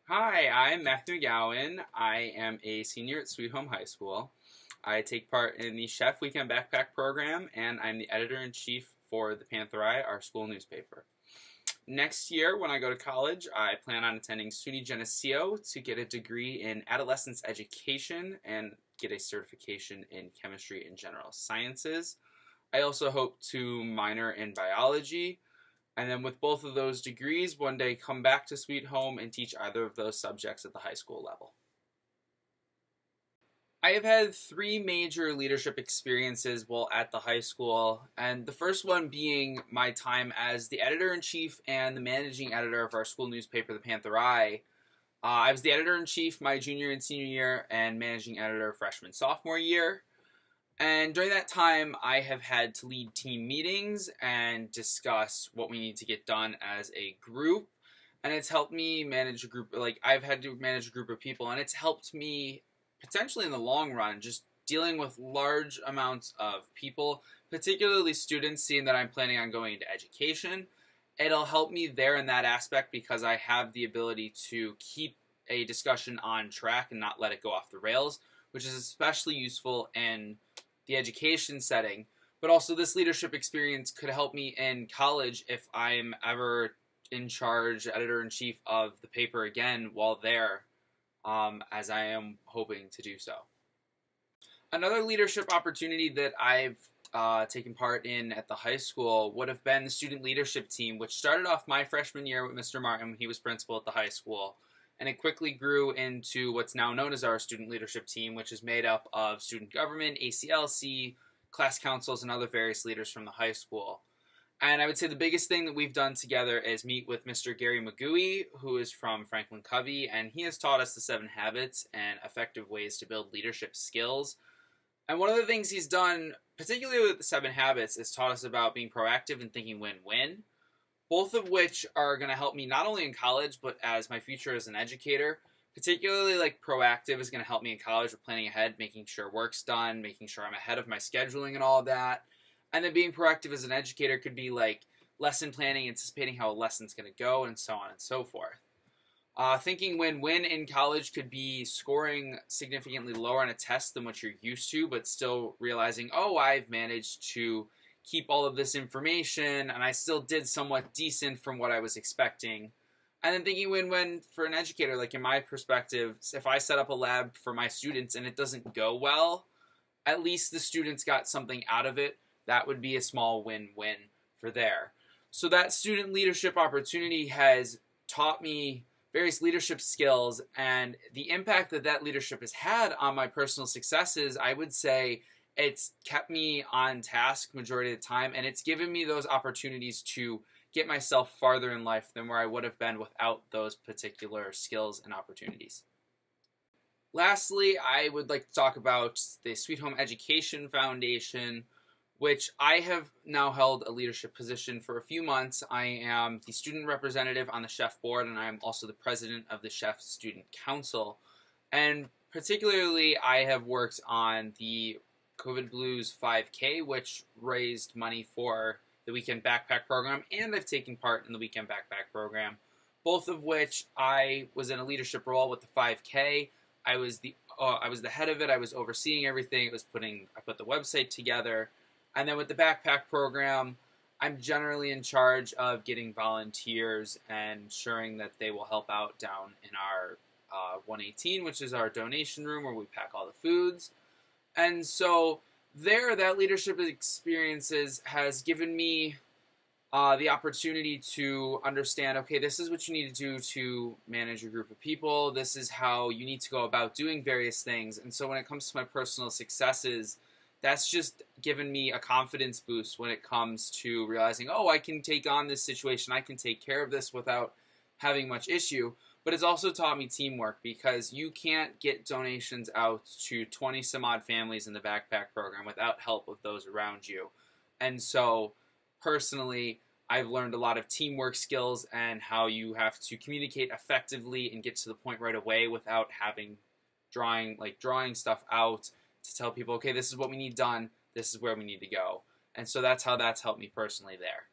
Hi, I'm Matthew McGowan. I am a senior at Sweet Home High School. I take part in the Chef Weekend Backpack program, and I'm the editor-in-chief for the Panther Eye, our school newspaper. Next year, when I go to college, I plan on attending SUNY Geneseo to get a degree in adolescence education and get a certification in chemistry and general sciences. I also hope to minor in biology, and then with both of those degrees, one day come back to Sweet Home and teach either of those subjects at the high school level. I have had three major leadership experiences while at the high school, and the first one being my time as the editor-in-chief and the managing editor of our school newspaper, the Panther Eye. I was the editor-in-chief my junior and senior year and managing editor freshman-sophomore year. And during that time, I have had to lead team meetings and discuss what we need to get done as a group. And it's helped me manage a group, I've had to manage a group of people, and it's helped me potentially in the long run, just dealing with large amounts of people, particularly students, seeing that I'm planning on going into education. It'll help me there in that aspect because I have the ability to keep a discussion on track and not let it go off the rails, which is especially useful in the education setting. But also this leadership experience could help me in college if I'm ever in charge, editor-in-chief of the paper again while there, as I am hoping to do so. Another leadership opportunity that I've taken part in at the high school would have been the student leadership team, which started off my freshman year with Mr. Martin when he was principal at the high school. And it quickly grew into what's now known as our student leadership team, which is made up of student government, ACLC, class councils, and other various leaders from the high school. And I would say the biggest thing that we've done together is meet with Mr. Gary McGowan, who is from Franklin Covey, and he has taught us the 7 habits and effective ways to build leadership skills. And one of the things he's done, particularly with the 7 habits, is taught us about being proactive and thinking win-win. Both of which are going to help me not only in college, but as my future as an educator. Particularly proactive is going to help me in college with planning ahead, making sure work's done, making sure I'm ahead of my scheduling and all of that. And then being proactive as an educator could be lesson planning, anticipating how a lesson's going to go, and so on and so forth. Thinking win-win in college could be scoring significantly lower on a test than what you're used to, but still realizing, oh, I've managed to keep all of this information, and I still did somewhat decent from what I was expecting. And then thinking win-win for an educator, in my perspective, if I set up a lab for my students and it doesn't go well, at least the students got something out of it. That would be a small win-win for there. So that student leadership opportunity has taught me various leadership skills, and the impact that that leadership has had on my personal successes, I would say, it's kept me on task majority of the time, and it's given me those opportunities to get myself farther in life than where I would have been without those particular skills and opportunities. Lastly, I would like to talk about the Sweet Home Education Foundation, which I have now held a leadership position for a few months. I am the student representative on the Chef Board, and I am also the president of the Chef Student Council. And particularly, I have worked on the COVID Blues 5K, which raised money for the Weekend Backpack program, and I've taken part in the Weekend Backpack program, both of which I was in a leadership role with the 5K. I was the head of it. I was overseeing everything. I put the website together, and then with the Backpack program, I'm generally in charge of getting volunteers and ensuring that they will help out down in our 118, which is our donation room where we pack all the foods. And so that leadership experiences has given me the opportunity to understand, okay, this is what you need to do to manage a group of people. This is how you need to go about doing various things. And so when it comes to my personal successes, that's just given me a confidence boost when it comes to realizing, oh, I can take on this situation. I can take care of this without having much issue. But it's also taught me teamwork, because you can't get donations out to 20 some odd families in the backpack program without help of those around you. And so personally, I've learned a lot of teamwork skills and how you have to communicate effectively and get to the point right away without having drawing stuff out to tell people, okay, this is what we need done, this is where we need to go. And so that's how that's helped me personally there.